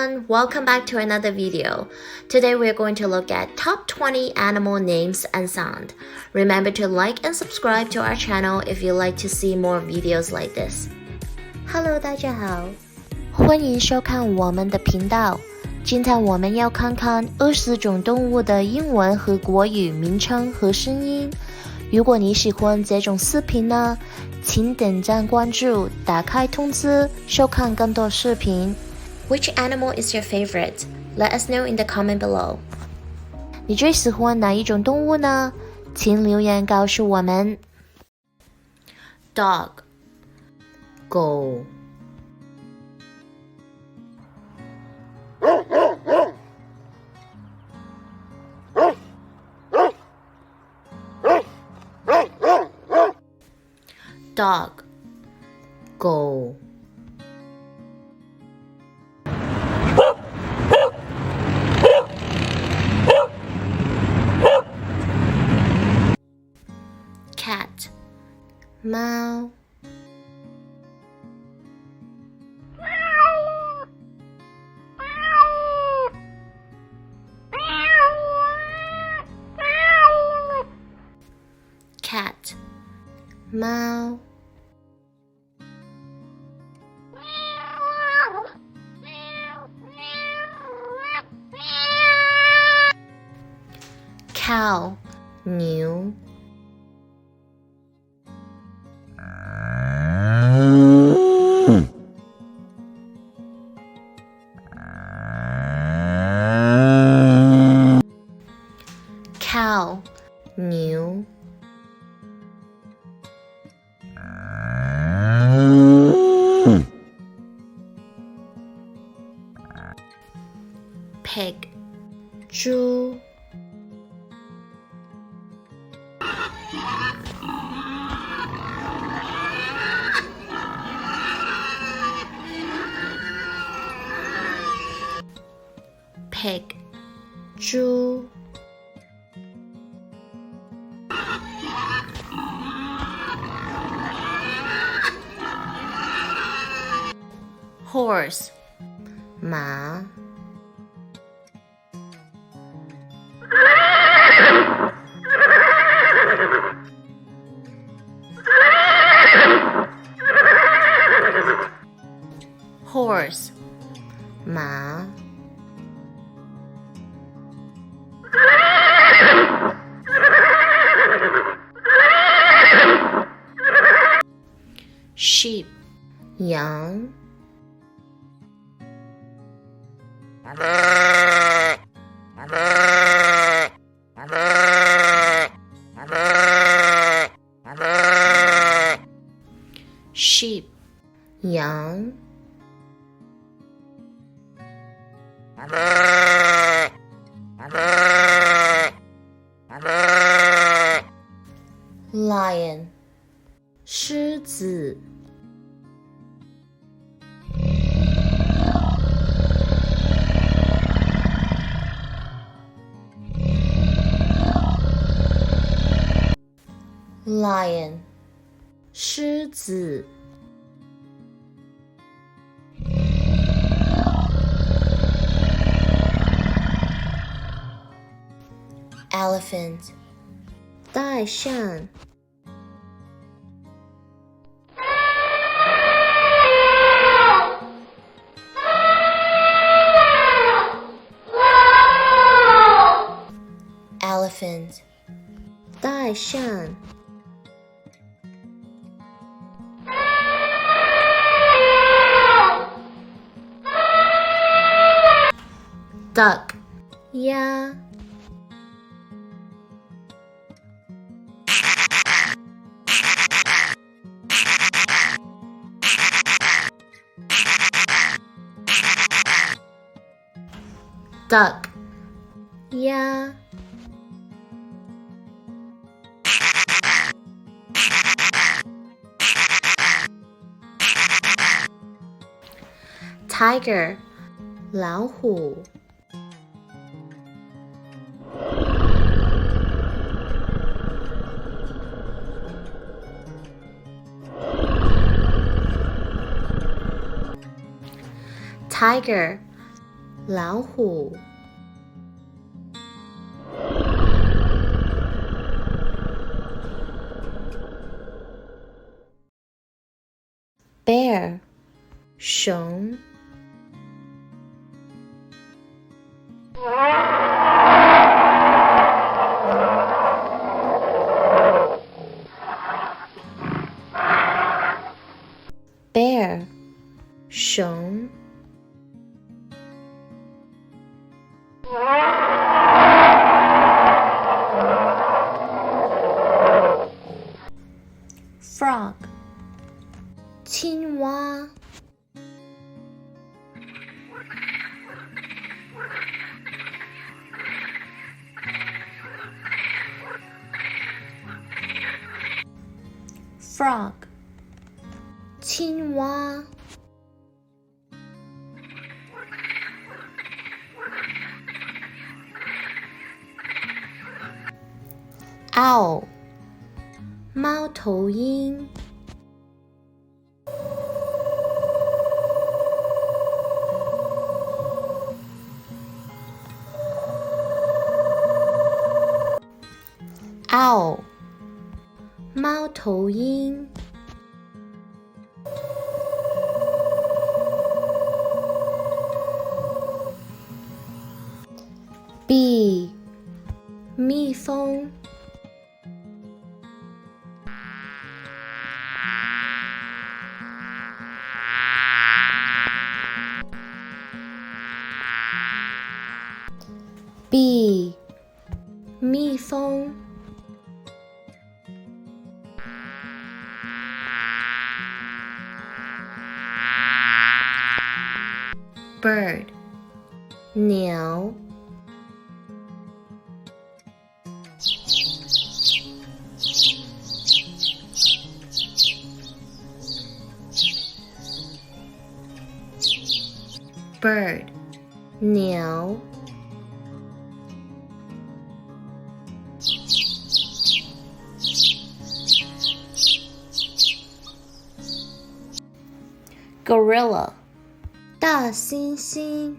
everyone, welcome back to another video. Today we're going to look at top 20 animal names and sound. Remember to like and subscribe to our channel if you like to see more videos like this. Hello, 大家好，欢迎收看我们的频道。今天我们要看看20种动物的英文和国语名称和声音。如果你喜欢这种视频呢，请点赞关注，打开通知，收看更多视频。Which animal is your favorite? Let us know in the comment below. 你最喜欢哪一种动物呢？请留言告诉我们。Dog 狗。Dog 狗。Cat 猫。Cat 猫。Cow 牛。Cow 牛。Pig 猪。Pig 猪。Horse 马。Horse 马。Sheep 羊。Sheep 羊。Lion 狮子。Lion 狮子。Elephant 大象。Elephant 大象。Duck 鸭。Duck 鸭。Tiger 老虎。Tiger 老虎。Bear 熊。Bear 熊。Frog 青蛙。Frog 青蛙。Owl 猫头鹰。Owl 猫头鹰。Bee 蜜蜂。Bee 蜜蜂。Bird 鸟。Bird 鸟。Gorilla 大猩猩。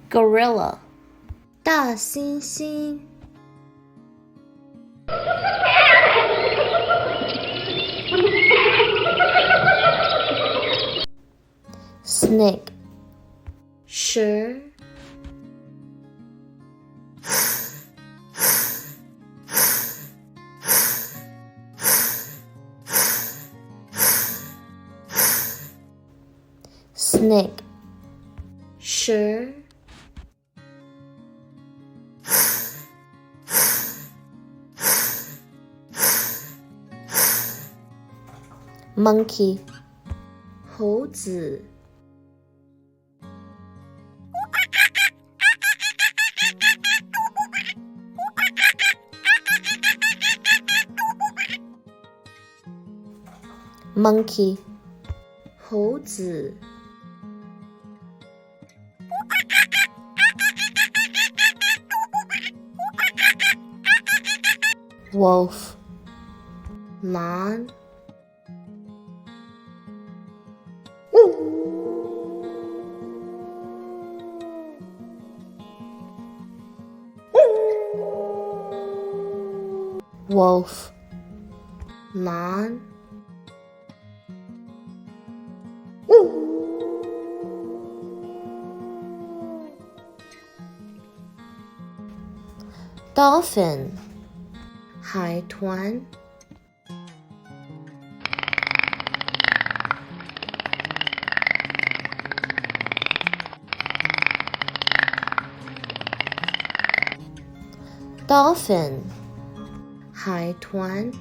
Gorilla 大猩猩。Snake 蛇。Snake 蛇。Monkey 猴子。Monkey 猴子。Wolf 狼。Wolf 狼。Dolphin 海豚。Dolphin 海豚。